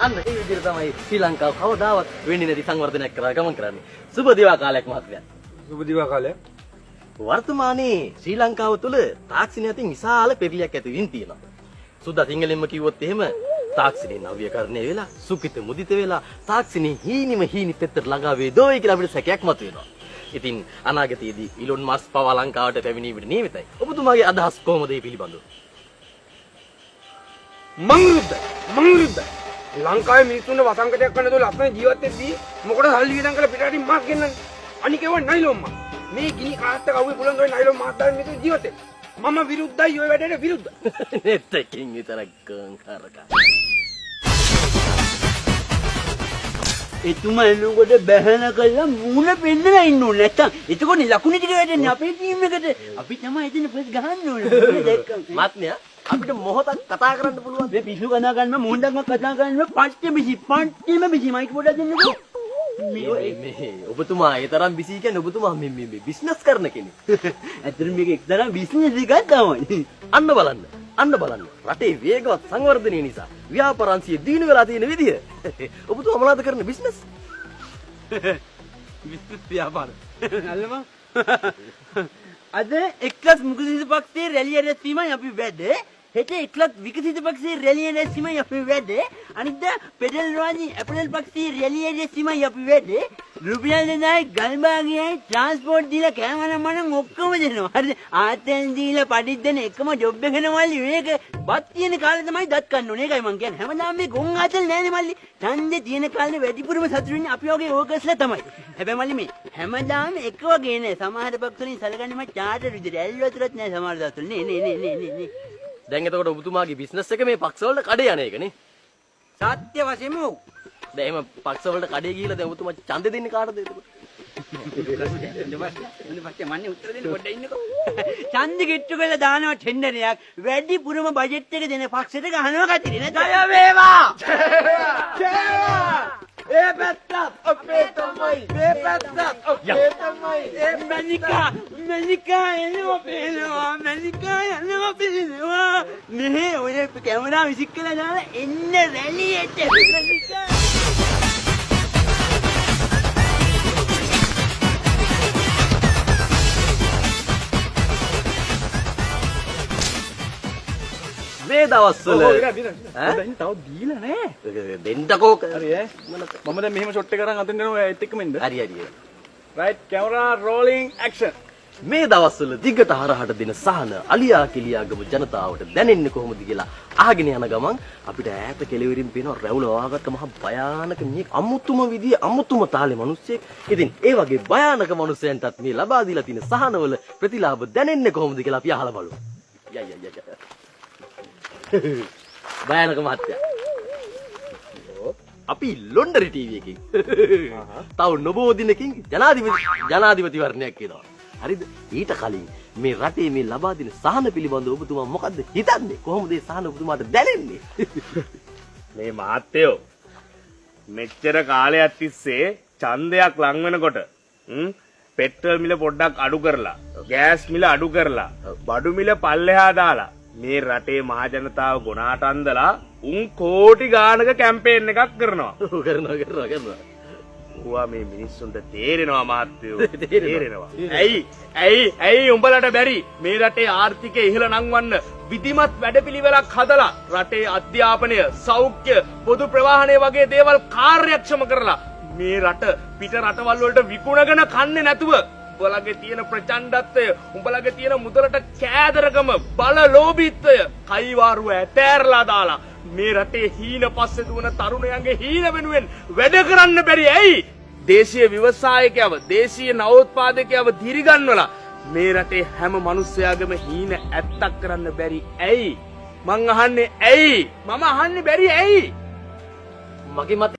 අන්න ඒ විදිහට තමයි ශ්‍රී ලංකාව කවදාවත් වෙන්නේ නැති සංවර්ධනයක් කරලා ගමන් කරන්නේ. සුබ දිවා කාලයක් මහත්මයා. සුබ දිවා කාලය. වර්තමානයේ ශ්‍රී ලංකාව තුළ තාක්ෂණය අතින් විශාල පෙරලියක් ඇති වෙමින් තියෙනවා. සුදා සිංහලෙන්ම කිව්වොත් එහෙම තාක්ෂණේ නව්‍යකරණය වෙලා සුඛිත මුදිත වෙලා තාක්ෂණේ හීනි පෙත්තට ළඟා වේදෝයි කියලා අපිට සැකයක් මතුවෙනවා. ඉතින් අනාගතයේදී ඉලොන් මස්ක් පවා ලංකාවට පැමිණීමට නියමිතයි. ඔබතුමාගේ අදහස් කොහොමද මේ පිළිබඳව? මංගලුද්ද ලංකාවේ මිනිස්සුන්ට වසංගතයක් කරන්න දෝ ලස්සන ජීවත් වෙද්දී මොකටද සල්ලි වියදම් කරලා පිටරටින් මාස් ගෙන්නන්නේ? අනික ඒවා නයිලොන් මාස්. මේ ගිනි කාස්ට කවුවේ පුලන් ගොයි නයිලොන් මාස් දාන්න මිනිස්සු ජීවත් වෙන්නේ. මම විරුද්ධයි ඔය වැඩේට විරුද්ධ. නෙත්තකින් විතරක් කරකා. එතුමා එනකොට බැහැන කළා මූණ පෙන්නලා ඉන්න ඕනේ නැත්තම් එතකොට ලකුණු ටික වැටෙන්නේ අපේ ටීම් එකට. අපි තමයි එතන ප්‍රස් ගහන්න ඕනේ. මහත්මයා අපිට මොහොතක් කතා කරන්න පුළුවන්. මේ පිස්සු කතා කරන්න මොහොතක්ම කතා කරන්න පට්ටෙම බිසි මයික් පොඩක් දෙන්නකෝ. මේ ඔබතුමා ඒ තරම් බිසි කියන්නේ ඔබතුමා මේ බිස්නස් කරන කෙනෙක්. ඇත්තටම මේක එක්තරා බිස්නස් එකක් තමයි. අන්න බලන්න. රටේ වේගවත් සංවර්ධනය නිසා ව්‍යාපාරාංශය දිනු වෙලා තියෙන විදිය. ඔබතුමා මොනවද කරන බිස්නස්? බිස්නස් ව්‍යාපාර. අල්ලම. අද එක්ලස් මුකුසිත පක්ෂයේ රැළිය රැස්වීමයි අපි වැඩේ. හෙට එක්ලස් විකසිත පක්ෂයේ රැළිය රැස්වීමයි අපි වැඩේ. අනිද්දා පෙඩරල් රාජ්‍ය අපරල් පක්ෂයේ රැළිය රැස්වීමයි අපි වැඩේ. රුපියල් 2000යි ගල්බාගයයි ට්‍රාන්ස්පෝර්ට් දීලා කෑමනම් මනම් ඔක්කොම දෙනවා. හරිද? ආතෙන් දීලා පඩිත් දෙන එකම ජොබ් එකනේ මල්ලි මේක. බත් තියෙන කාලේ තමයි දත් කන්න ඕනේ. ඒකයි මං කියන්නේ. හැමදාම මේ ගොන් ආතල් නෑනේ මල්ලි. ඡන්දේ තියෙන කාලේ වැඩිපුරම සතුටු වෙන්නේ අපි වගේ ඕකස්ලා තමයි. හැබැයි මල්ලි මේ හැමදාම එක වගේ නෑ. සමහර පක්ෂවලින් සලකන්නේ මච චාටර් විදිහට ඇල් වතුරත් නෑ සමහර දවස්වල. නේ. දැන් එතකොට ඔබතුමාගේ බිස්නස් එක මේ පක්ෂ වලට කඩේ යන එකනේ. සත්‍ය වශයෙන්ම ඔව්. දැන් එහෙම පක්ෂ වලට කඩේ ගිහිලා දැන් ඔබතුමා ඡන්දෙ දෙන්නේ කාටද එතකොට? මන්නේ උත්තර දෙන්න පොඩ්ඩක් ඉන්නකෝ. ඡන්ද කිට්ටු කරලා දානවා ටෙන්ඩරයක්. වැඩිපුරම බජට් එක දෙන පක්ෂයට ගහනවා කතිරේ නේද? ජය වේවා! ඒ පැත්තත් අපේ තමයි. මේ පැත්තත් අපේ තමයි. ඒ මැනිකා එනවා පේනවා. මෙහෙ ඔය කැමරා විසික් කරලා දාලා එන්න රැලියට. මැනිකා මේ දවස්වල දැන් තව දීලා නෑ. දෙන්නකෝ. හරි ඈ. මම දැන් මෙහෙම ෂොට් එක අරන් අතෙන් යනවා ඒත් එක්කම ඉන්න. හරි. Right camera rolling action. මේ දවස්වල දිගට හරහට දෙන සහන අලියා කිලියාගම ජනතාවට දැනෙන්නේ කොහොමද කියලා අහගෙන යන ගමන් අපිට ඈත කෙළවරින් පේන රැවුල වහගත්ත මහ භයානක මේ අමුතුම විදිය අමුතුම තාලේ මිනිස්සෙක්. ඉතින් ඒ වගේ භයානක මිනිස්සෙන්ටත් මේ ලබා දීලා තියෙන සහනවල ප්‍රතිලාභ දැනෙන්නේ කොහොමද කියලා අපි අහලා බලමු. භයානක මහත්තයා. අපි ලොන්ඩරි ටීවී එකකින් තව නොබෝ දිනකින් ජනාධිපති වර්ණයක් එනවා. හරිද? ඊට කලින් මේ රටේ මේ ලබා දෙන සහන පිළිබඳව ඔබතුමා මොකද්ද හිතන්නේ? කොහොමද මේ සහන ඔබතුමාට දැනෙන්නේ? මේ මහත්තයෝ මෙච්චර කාලයක් තිස්සේ ඡන්දයක් ලං වෙනකොට පෙට්‍රල් මිල පොඩ්ඩක් අඩු කරලා ගෑස් මිල අඩු කරලා බඩු මිල පල්ලෙහා දාලා මේ රටේ මහ ජනතාව ගොනාට අන්දලා උන් කෝටි ගානක කැම්පේන් එකක් කරනවා. කරනවා. ඌවා මේ මිනිස්සුන්ට තේරෙනවා මහත්තයෝ. තේරෙනවා. ඇයි උඹලට බැරි මේ රටේ ආර්ථිකය ඉහළ නංවන්න විධිමත් වැඩපිළිවෙලක් හදලා රටේ අධ්‍යාපනය, සෞඛ්‍ය, පොදු ප්‍රවාහනය වගේ දේවල් කාර්යක්ෂම කරලා මේ රට පිට රටවල් වලට විකුණගෙන කන්නේ නැතුව උඹලගේ තියෙන ප්‍රචණ්ඩත්වය, උඹලගේ තියෙන මුදලට කෑදරකම, බලලෝභීත්වය කයිවාරුව ඇතෑරලා දාලා මේ රටේ හීන පස්සේ දුවන තරුණයන්ගේ හීන වෙනුවෙන් වැඩ කරන්න බැරි ඇයි? දේශීය ව්‍යවසායකයව, දේශීය නවෝත්පාදකයව දිරිගන්වලා මේ රටේ හැම මිනිස්සයාගේම හීන ඇත්තක් කරන්න බැරි ඇයි? මං අහන්නේ ඇයි? මම අහන්නේ බැරි ඇයි? මගේ මත